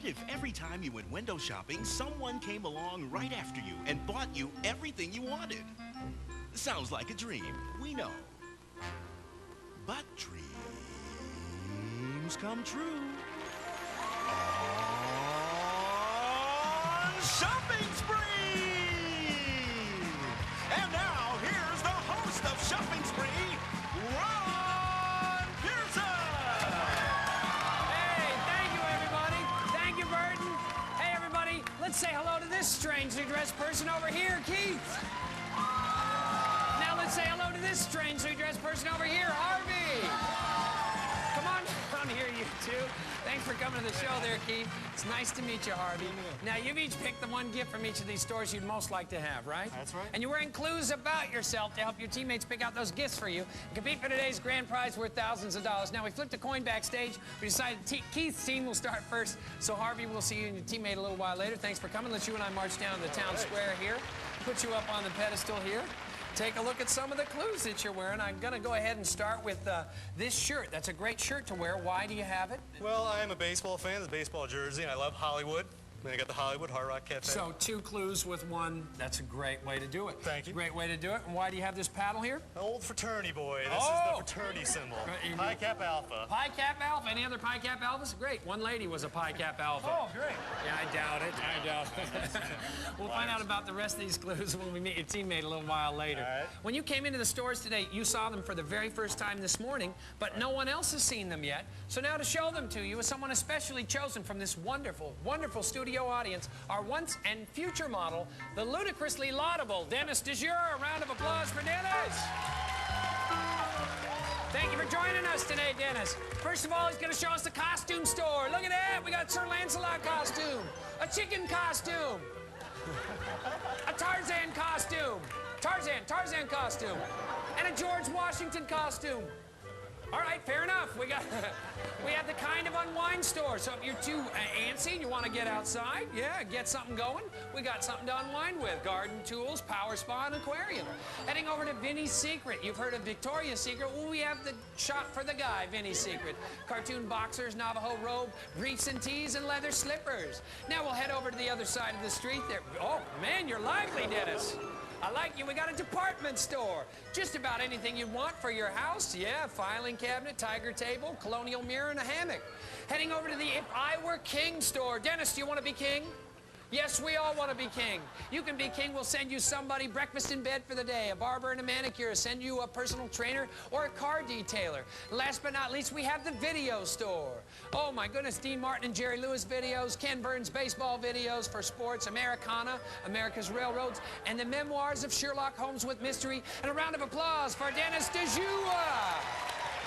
What if every time you went window shopping, someone came along right after you and bought you everything you wanted? Sounds like a dream, we know. But dreams come true. On Shopping Spree! And now, here's the host of Shopping Spree, Ron Pearson! Hey, thank you, everybody. Thank you, Burton. Hey, everybody, let's say hello to this strangely dressed person over here, Keith. Now let's say hello to this strangely dressed person over here, Harvey. Come on down here, you two. Thanks for coming to the show there, Keith. It's nice to meet you, Harvey. Now, you've each picked the one gift from each of these stores you'd most like to have, right? That's right. And you're wearing clues about yourself to help your teammates pick out those gifts for you and compete for today's grand prize worth thousands of dollars. Now, we flipped a coin backstage. We decided Keith's team will start first, so Harvey, we'll see you and your teammate a little while later. Thanks for coming. Let's you and I march down to the town square here. Put you up on the pedestal here. Take a look at some of the clues that you're wearing. I'm going to go ahead and start with this shirt. That's a great shirt to wear. Why do you have it? Well, I am a baseball fan. It's a baseball jersey, and I love Hollywood. And I got the Hollywood Hard Rock Cafe. So 2 clues with 1. That's a great way to do it. Thank you. Great way to do it. And why do you have this paddle here? An old fraternity boy. This is the fraternity symbol. Pi Kappa Alpha. Pi Kappa Alpha. Any other Pi Kappa Alphas? Great. One lady was a Pi Kappa Alpha. Oh, great. Yeah, I doubt it. I doubt it. We'll find out about the rest of these clues when we meet your teammate a little while later. All right. When you came into the stores today, you saw them for the very first time this morning, but no one else has seen them yet. So now to show them to you is someone especially chosen from this wonderful, wonderful studio audience, our once and future model, the ludicrously laudable Dennis DeJure. A round of applause for Dennis. Thank you for joining us today, Dennis. First of all, he's going to show us the costume store. Look at that. We got Sir Lancelot costume, a chicken costume, a Tarzan costume, Tarzan costume, and a George Washington costume. All right, fair enough. We have the kind of unwind store. So if you're too antsy and you want to get outside, yeah, get something going, we got something to unwind with. Garden tools, power spa, and aquarium. Heading over to Vinny's Secret. You've heard of Victoria's Secret. Well, we have the shop for the guy, Vinny's Secret. Cartoon boxers, Navajo robe, briefs and tees, and leather slippers. Now we'll head over to the other side of the street there. Oh, man, you're lively, Dennis. I like you. We got a department store. Just about anything you want for your house. Yeah, filing cabinet, tiger table, colonial mirror, and a hammock. Heading over to the If I Were King store. Dennis, do you want to be king? Yes, we all want to be king. You can be king. We'll send you somebody breakfast in bed for the day, a barber and a manicure, send you a personal trainer or a car detailer. Last but not least, we have the video store. Oh, my goodness, Dean Martin and Jerry Lewis videos, Ken Burns baseball videos for sports, Americana, America's Railroads, and the memoirs of Sherlock Holmes with mystery. And a round of applause for Dennis DeJure.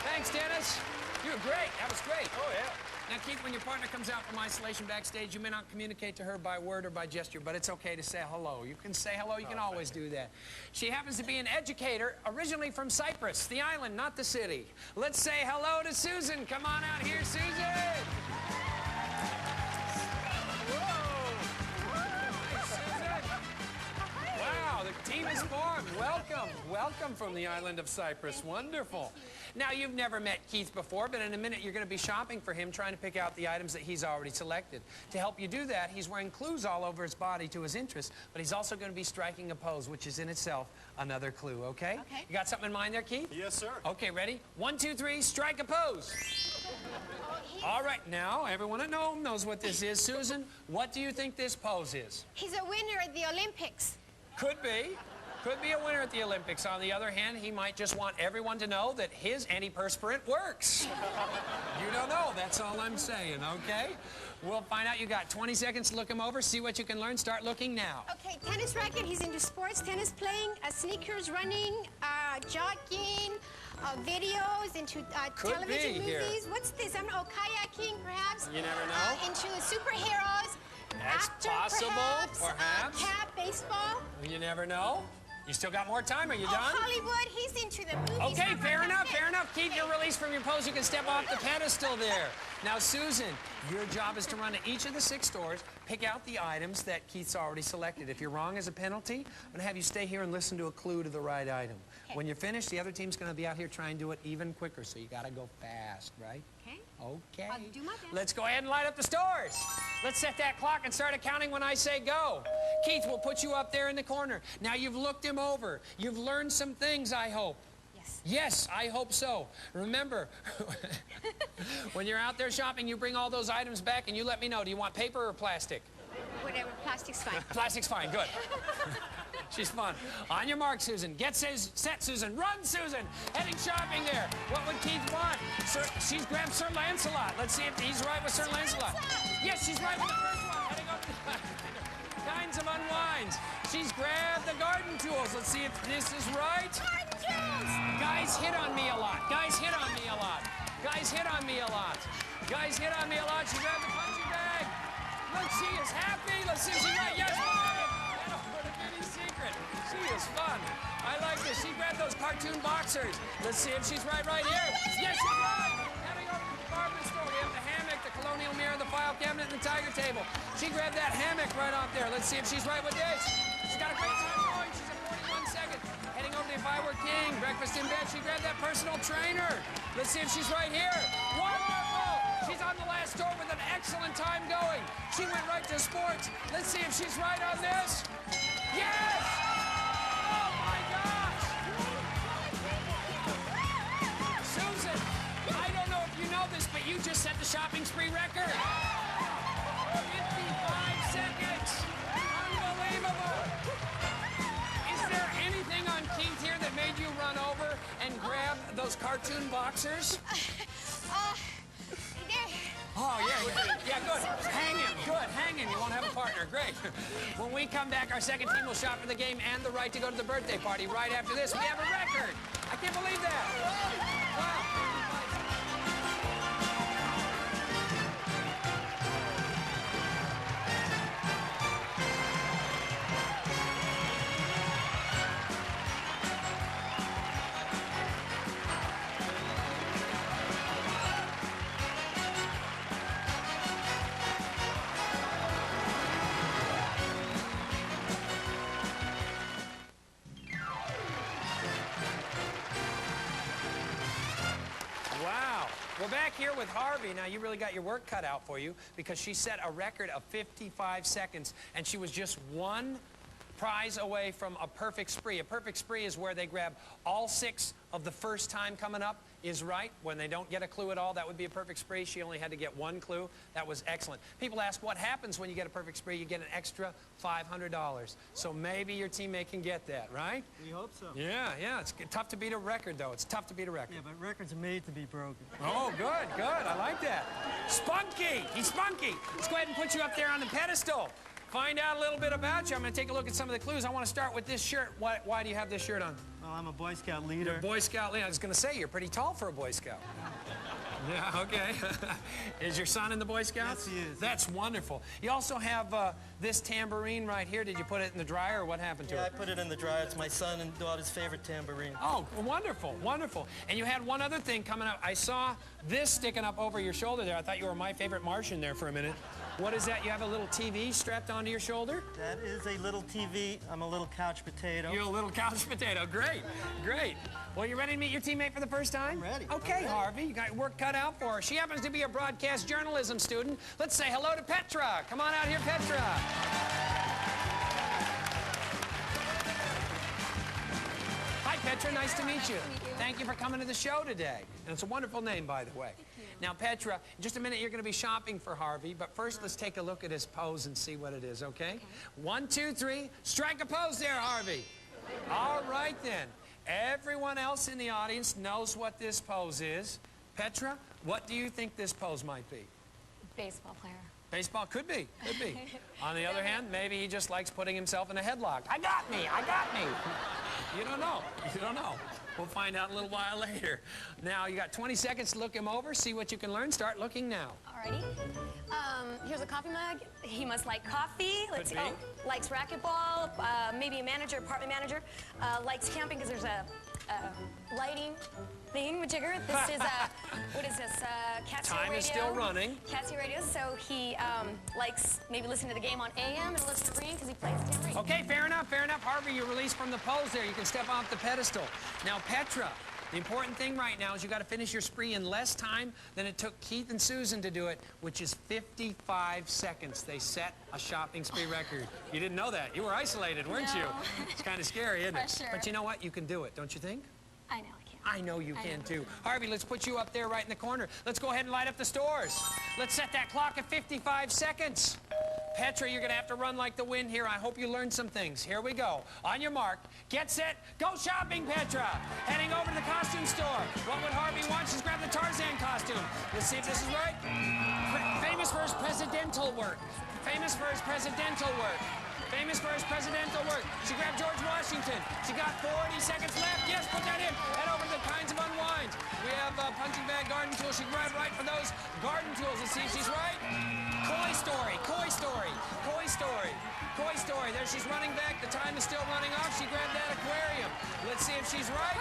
Thanks, Dennis. You were great. That was great. Oh, yeah. Now, Keith, when your partner comes out from isolation backstage, you may not communicate to her by word or by gesture, but it's okay to say hello. You can say hello. You can always do that. She happens to be an educator, originally from Cyprus, the island, not the city. Let's say hello to Susan. Come on out here, Susan. Wow, the team is formed. Welcome. Welcome from the island of Cyprus. Wonderful. Now, you've never met Keith before, but in a minute you're going to be shopping for him, trying to pick out the items that he's already selected. To help you do that, he's wearing clues all over his body to his interest, but he's also going to be striking a pose, which is in itself another clue, okay? Okay. You got something in mind there, Keith? Yes, sir. Okay, ready? 1, 2, 3, strike a pose. All right, now, everyone at home knows what this is. Susan, what do you think this pose is? He's a winner at the Olympics. Could be. Could be a winner at the Olympics. On the other hand, he might just want everyone to know that his antiperspirant works. You don't know. That's all I'm saying, okay? We'll find out. You got 20 seconds to look him over, see what you can learn. Start looking now. Okay, tennis racket. He's into sports, tennis playing, sneakers, running, jogging, videos, into television here. movies. What's this? I don't know, kayaking, perhaps? You never know. Into superheroes. That's actor, possible, perhaps. Cat, baseball. You never know. You still got more time. Are you Oh, done? Hollywood. He's into the movies. Okay, fair enough, Okay. fair enough. Keith, you're released from your pose. You can step off the pedestal there. Now, Susan, your job is to run to each of the 6 stores, pick out the items that Keith's already selected. If you're wrong as a penalty, I'm going to have you stay here and listen to a clue to the right item. Okay. When you're finished, the other team's going to be out here trying to do it even quicker, so you got to go fast, right? Okay. Okay. I'll do my best. Let's go ahead and light up the stores. Let's set that clock and start counting when I say go. Keith, we'll put you up there in the corner. Now, you've looked him over. You've learned some things, I hope. Yes. Yes, I hope so. Remember, when you're out there shopping, you bring all those items back and you let me know. Do you want paper or plastic? Whatever. Plastic's fine. Plastic's fine. Good. She's fun. On your mark, Susan. Get set, Susan. Run, Susan. Heading shopping there. What would Keith want? She's grabbed Sir Lancelot. Let's see if he's right with Sir Lancelot. Yes, she's right with the first one. Heading up to kinds of unwinds. She's grabbed the garden tools. Let's see if this is right. Garden tools! Guys hit on me a lot. Guys hit on me a lot. Guys hit on me a lot. Guys hit on me a lot. She grabbed the punching bag. Look, she is happy. Let's see if she's right. Yes, she is fun. I like this. She grabbed those cartoon boxers. Let's see if she's right here. Yes, she's right. Heading over to the department store. We have the hammock, the colonial mirror, the file cabinet, and the tiger table. She grabbed that hammock right off there. Let's see if she's right with this. She's got a great time going. She's at 41 seconds. Heading over to If I Were King, breakfast in bed. She grabbed that personal trainer. Let's see if she's right here. Wonderful. She's on the last store with an excellent time going. She went right to sports. Let's see if she's right on this. Yes! Oh my gosh! Susan, I don't know if you know this, but you just set the shopping spree record. 55 seconds. Unbelievable. Is there anything on Keith here that made you run over and grab those cartoon boxers? Oh, yeah, good. Hang him, good, hang him. You won't have a partner, great. When we come back, our second team will shop for the game and the right to go to the birthday party. Right after this, we have a record. I can't believe that. Wow. We're back here with Harvey. Now, you really got your work cut out for you because she set a record of 55 seconds, and she was just one prize away from a perfect spree. A perfect spree is where they grab all 6 of the first time coming up is right. When they don't get a clue at all, that would be a perfect spree. She only had to get 1 clue. That was excellent. People ask what happens when you get a perfect spree. You get an extra $500. So maybe your teammate can get that, right? We hope so. Yeah. It's tough to beat a record, though. It's tough to beat a record. Yeah, but records are made to be broken. Oh, good. I like that. Spunky. He's spunky. Let's go ahead and put you up there on the pedestal. Find out a little bit about you. I'm going to take a look at some of the clues. I want to start with this shirt. Why do you have this shirt on? Well, I'm a Boy Scout leader. You're a Boy Scout leader. I was going to say, you're pretty tall for a Boy Scout. Yeah, okay. Is your son in the Boy Scouts? Yes, he is. That's wonderful. You also have this tambourine right here. Did you put it in the dryer, or what happened to it? Yeah, I put it in the dryer. It's my son and daughter's favorite tambourine. Oh, wonderful. And you had one other thing coming up. I saw this sticking up over your shoulder there. I thought you were My Favorite Martian there for a minute. What is that? You have a little TV strapped onto your shoulder? That is a little TV. I'm a little couch potato. You're a little couch potato. Great. Well, you ready to meet your teammate for the first time? I'm ready. Okay, Harvey. You got your work cut out for her. She happens to be a broadcast journalism student. Let's say hello to Petra. Come on out here, Petra. Hi, Petra. Nice to meet you. Thank you for coming to the show today. And it's a wonderful name, by the way. Now, Petra, in just a minute, you're going to be shopping for Harvey. But first, let's take a look at his pose and see what it is, okay? 1, 2, 3. Strike a pose there, Harvey. All right, then. Everyone else in the audience knows what this pose is. Petra, what do you think this pose might be? Baseball player. Baseball could be. On the other hand, maybe he just likes putting himself in a headlock. I got me. You don't know. We'll find out a little while later. Now, you got 20 seconds to look him over, see what you can learn. Start looking now. Alrighty. Here's a coffee mug. He must like coffee. Let's see. Oh, likes racquetball. Maybe a manager, apartment manager. Likes camping because there's a lighting thingamajigger. This is what is this? Casio radio. Time is still running. Casio radio. So he likes maybe listening to the game on AM and listen to ring because he plays tambourine. Okay, fair enough. Harvey, you're released from the pose there. You can step off the pedestal. Now, Petra, The important thing right now is you got to finish your spree in less time than it took Keith and Susan to do it, which is 55 seconds. They set a shopping spree record. You didn't know that. You were isolated, weren't you? It's kind of scary, isn't it? Pressure. But you know what? You can do it, don't you think? I know I can. I know you can too. Harvey, let's put you up there right in the corner. Let's go ahead and light up the stores. Let's set that clock at 55 seconds. Petra, you're going to have to run like the wind here. I hope you learned some things. Here we go. On your mark, get set, go shopping, Petra. Heading over to the costume store. What would Harvey want? She's grabbed the Tarzan costume. Let's see if this is right. Famous for his presidential work. Famous for his presidential work. Famous for his presidential work. She grabbed George Washington. She got 40 seconds left. Yes, put that in. Head over to the kinds of unwinds. We have punching bag garden tools. She grabbed right for those garden tools. Let's see if she's right. Koi story, koi story, koi story, koi story. There she's running back. The time is still running off. She grabbed that aquarium. Let's see if she's right.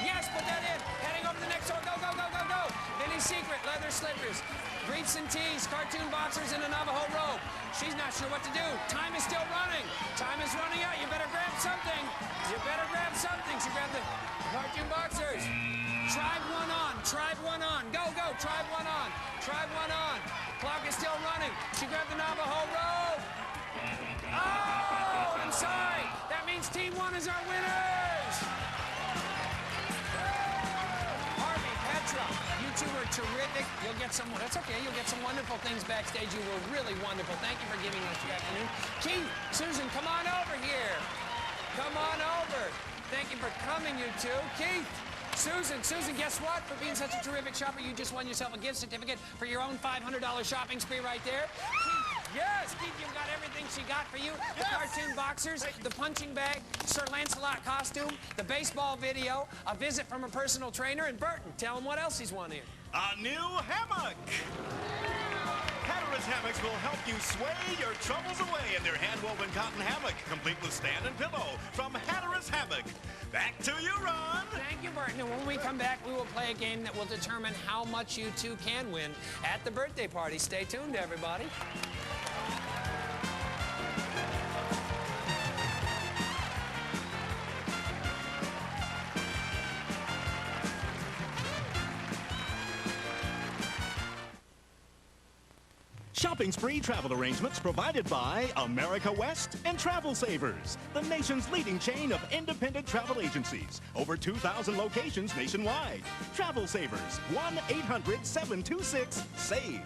Yes, put that in. Heading over to the next door. Go, go, go, go, go. Vinny's Secret, leather slippers. Briefs and tees, cartoon boxers in a Navajo robe. She's not sure what to do. Time is still running. Time is running out. You better grab something. You better grab something. She grabbed the cartoon boxers. Tribe one on. Tribe one on. Go, go. Tribe one on. Tribe one on. Clock is still running. She grabbed the Navajo robe. Oh, I'm sorry. That means Team 1 is our winners. Harvey, Petra, you two were terrific. You'll get some, that's okay, you'll get some wonderful things backstage. You were really wonderful. Thank you for giving us your afternoon. Keith, Susan, come on over here. Come on over. Thank you for coming, you two. Keith, Susan, guess what? For being such a terrific shopper, you just won yourself a gift certificate for your own $500 shopping spree right there. Keith, yes, Keith, you've got everything she got for you. The cartoon boxers, the punching bag, Sir Lancelot costume, the baseball video, a visit from a personal trainer, and Burton, tell him what else he's won here. A new hammock! Hatteras hammocks will help you sway your troubles away in their hand-woven cotton hammock, complete with stand and pillow from Hatteras Hammock. Back to you, Ron. Thank you, Burton. And when we come back, we will play a game that will determine how much you two can win at the birthday party. Stay tuned, everybody. Shopping Spree travel arrangements provided by America West and Travel Savers, the nation's leading chain of independent travel agencies. Over 2,000 locations nationwide. Travel Savers, 1-800-726-SAVE.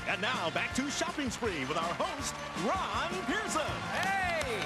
And now back to Shopping Spree with our host, Ron Pearson. Hey!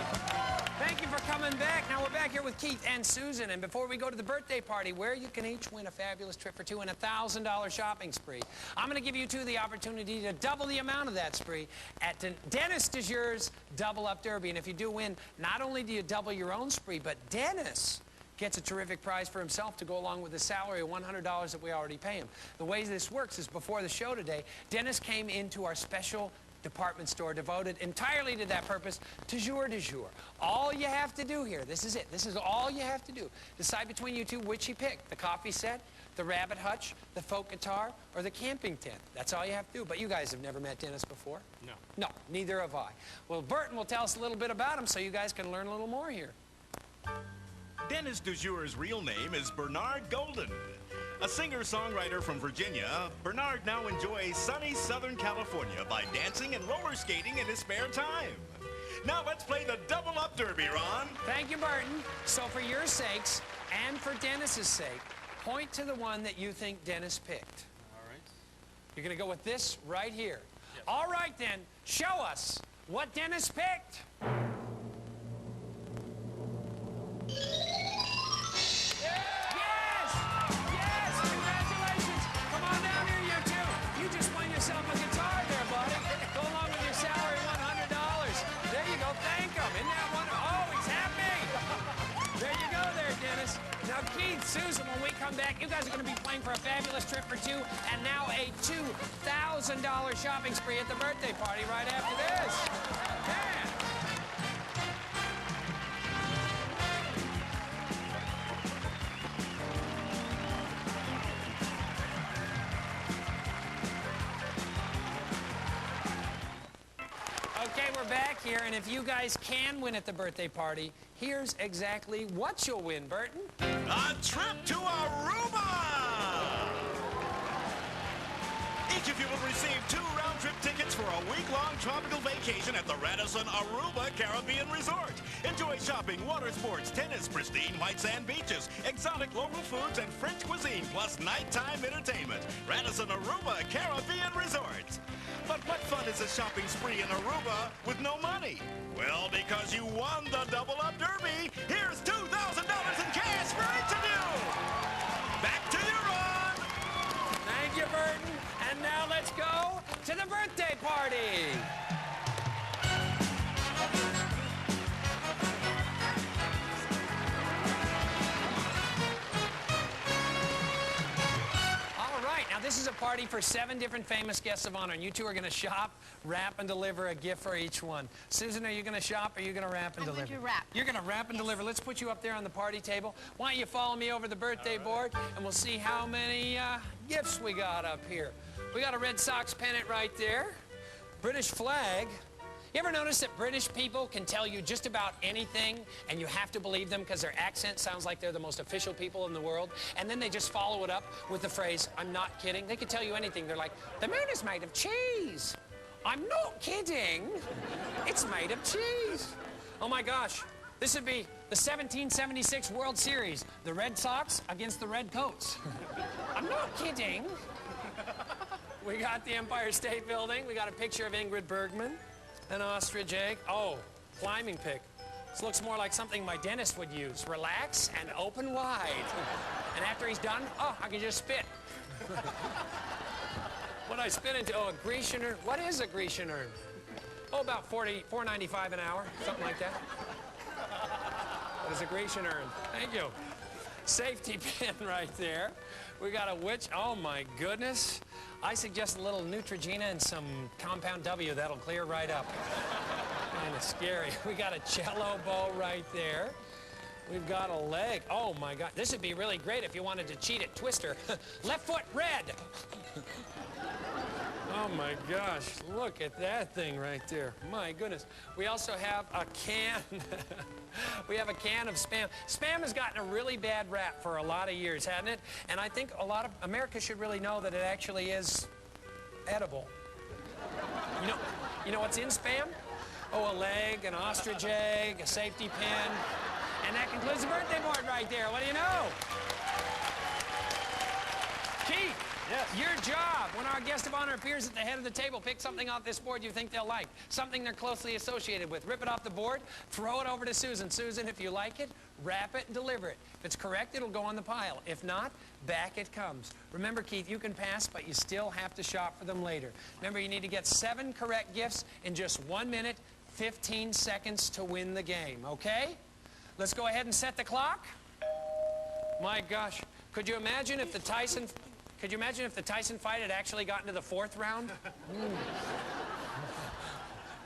Thank you for coming back. Now we're back here with Keith and Susan. And before we go to the birthday party, where you can each win a fabulous trip for two and a $1,000 shopping spree, I'm going to give you two the opportunity to double the amount of that spree at Dennis DeJure's Double Up Derby. And if you do win, not only do you double your own spree, but Dennis gets a terrific prize for himself to go along with the salary of $100 that we already pay him. The way this works is before the show today, Dennis came into our special department store devoted entirely to that purpose, toujours du jour. All you have to do here, this is it, this is all you have to do. Decide between you two which he picked, the coffee set, the rabbit hutch, the folk guitar, or the camping tent. That's all you have to do. But you guys have never met Dennis before? No. No, neither have I. Well, Burton will tell us a little bit about him so you guys can learn a little more here. Dennis DeJure's real name is Bernard Golden. A singer-songwriter from Virginia, Bernard now enjoys sunny Southern California by dancing and roller skating in his spare time. Now let's play the Double Up Derby, Ron. Thank you, Burton. So for your sakes, and for Dennis's sake, point to the one that you think Dennis picked. All right. You're going to go with this right here. Yes. All right, then. Show us what Dennis picked. Yourself a guitar there, buddy. Go along with your salary, $100. There you go. Thank him. Isn't that wonderful? Oh, he's happy. There you go there, Dennis. Now, Keith, Susan, when we come back, you guys are going to be playing for a fabulous trip for two and now a $2,000 shopping spree at the birthday party right after this. Man. Okay, we're back here, and if you guys can win at the birthday party, here's exactly what you'll win, Burton. A trip to Aruba! Each of you will receive 2 round-trip tickets for a week-long tropical vacation at the Radisson Aruba Caribbean Resort. Enjoy shopping, water sports, tennis, pristine white sand beaches, exotic local foods, and French cuisine, plus nighttime entertainment. Radisson Aruba Caribbean Resort. But what fun is a shopping spree in Aruba with no money? Well, because you won the Double Up Derby, here's $2,000 in cash for each of you! Back to you, Ron! Thank you, Burton. And now let's go to the birthday party. All right, now this is a party for 7 different famous guests of honor, and you two are going to shop, wrap, and deliver a gift for each one. Susan, are you going to shop, or are you going to wrap and deliver? I'm going to wrap. You're going to wrap and deliver. Let's put you up there on the party table. Why don't you follow me over the birthday board, and we'll see how many gifts we got up here. We got a Red Sox pennant right there. British flag. You ever notice that British people can tell you just about anything and you have to believe them because their accent sounds like they're the most official people in the world, and then they just follow it up with the phrase, "I'm not kidding." They can tell you anything. They're like, "The moon is made of cheese." "I'm not kidding. It's made of cheese." Oh my gosh. This would be the 1776 World Series. The Red Sox against the Red Coats. "I'm not kidding." We got the Empire State Building. We got a picture of Ingrid Bergman, an ostrich egg. Oh, climbing pick. This looks more like something my dentist would use. Relax and open wide. And after he's done, oh, I can just spit. What I spit into? Oh, a Grecian urn. What is a Grecian urn? Oh, about $4.95 an hour, something like that. What is a Grecian urn? Thank you. Safety pin right there. We got a witch. Oh my goodness. I suggest a little Neutrogena and some Compound W. That'll clear right up. Kind of scary. We got a cello bow right there. We've got a leg. Oh my God. This would be really great if you wanted to cheat at Twister. Left foot red. Oh my gosh. Look at that thing right there. My goodness. We also have a can. We have a can of Spam. Spam has gotten a really bad rap for a lot of years, hasn't it? And I think a lot of America should really know that it actually is edible. You know what's in Spam? Oh, a leg, an ostrich egg, a safety pin. And that concludes the birthday board right there. What do you know? Keith. Yes. Your job, when our guest of honor appears at the head of the table, pick something off this board you think they'll like, something they're closely associated with. Rip it off the board, throw it over to Susan. Susan, if you like it, wrap it and deliver it. If it's correct, it'll go on the pile. If not, back it comes. Remember, Keith, you can pass, but you still have to shop for them later. Remember, you need to get 7 correct gifts in just 1 minute, 15 seconds to win the game, okay? Let's go ahead and set the clock. My gosh, could you imagine if the Tyson fight had actually gotten to the 4th round?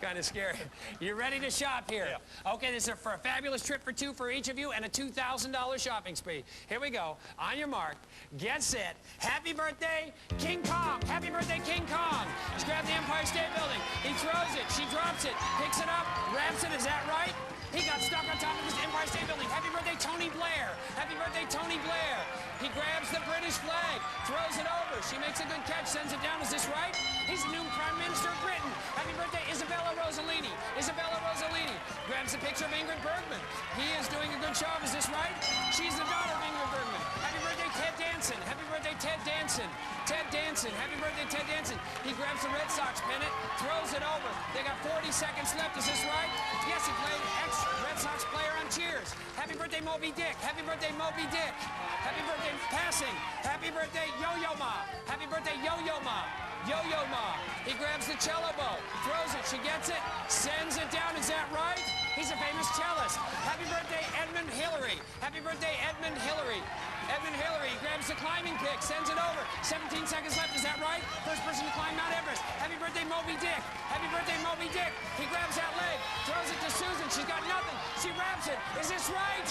Kind of scary. You ready to shop here? Yeah. Okay, this is for a fabulous trip for 2 for each of you and a $2,000 shopping spree. Here we go. On your mark, get set. Happy birthday, King Kong. Happy birthday, King Kong. Let's grab the Empire State Building. He throws it. She drops it. Picks it up. Wraps it. Is that right? He got stuck on top of this Empire State Building. Happy birthday, Tony Blair. Happy birthday, Tony Blair. He grabs the British flag, throws it over. She makes a good catch, sends it down. Is this right? He's the new Prime Minister of Britain. Happy birthday, Isabella Rossellini. Isabella Rossellini grabs a picture of Ingrid Bergman. He is doing a good job. Is this right? She's the daughter of Ingrid Bergman. Happy birthday, Ted Danson. Happy birthday, Ted Danson. Ted Danson. Happy birthday, Ted Danson. He grabs the Red Sox pennant, throws it over. They got 40 seconds left. Is this right? Yes, he played ex-Red Sox player on Cheers. Happy birthday, Moby Dick. Happy birthday, Moby Dick. Happy birthday, passing. Happy birthday, Yo-Yo Ma. Happy birthday, Yo-Yo Ma. Yo-Yo Ma. He grabs the cello bow, throws it. She gets it, sends it down. Is that right? He's a famous cellist. Happy birthday, Edmund Hillary. Happy birthday, Edmund Hillary. Edmund Hillary grabs the climbing pick, sends it over. 17 seconds left, is that right? First person to climb Mount Everest. Happy birthday, Moby Dick. Happy birthday, Moby Dick. He grabs that leg, throws it to Susan. She's got nothing. She wraps it. Is this right?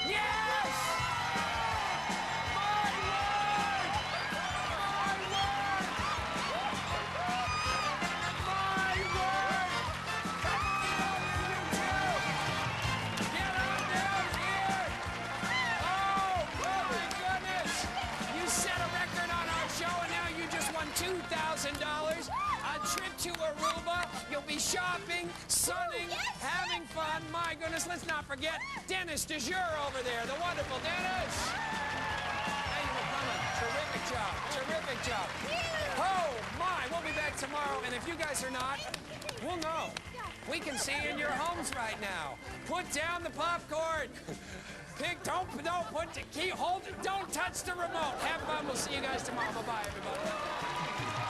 Yes! My word! My word! My word! Come on over, you two! Get on down here! Oh, be shopping, sunning, having fun. My goodness, let's not forget Dennis DeJure over there, the wonderful Dennis. Thank you for coming. Terrific job. Terrific job. Oh, my. We'll be back tomorrow, and if you guys are not, we'll know. We can see you in your homes right now. Put down the popcorn. Don't touch the remote. Have fun. We'll see you guys tomorrow. Bye-bye, everybody.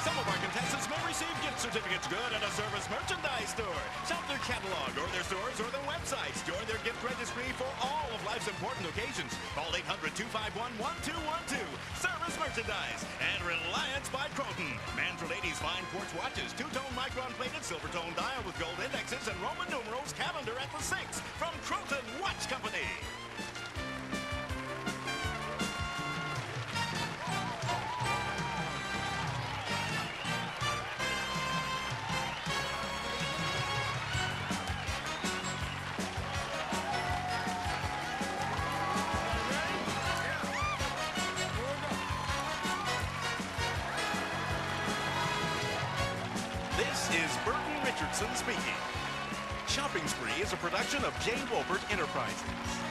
Some of our contestants may receive gift certificates good at a service merchandise store. Shop their catalog or their stores or their websites. Join their gift registry for all of life's important occasions. Call 800-251-1212. Service merchandise. And Reliance by Croton. Man for ladies' fine quartz watches. Two-tone micron-plated silver tone dial with gold indexes and Roman numerals calendar at the 6 from Croton Watch Company. This is Burton Richardson speaking. Shopping Spree is a production of J. Wolpert Enterprises.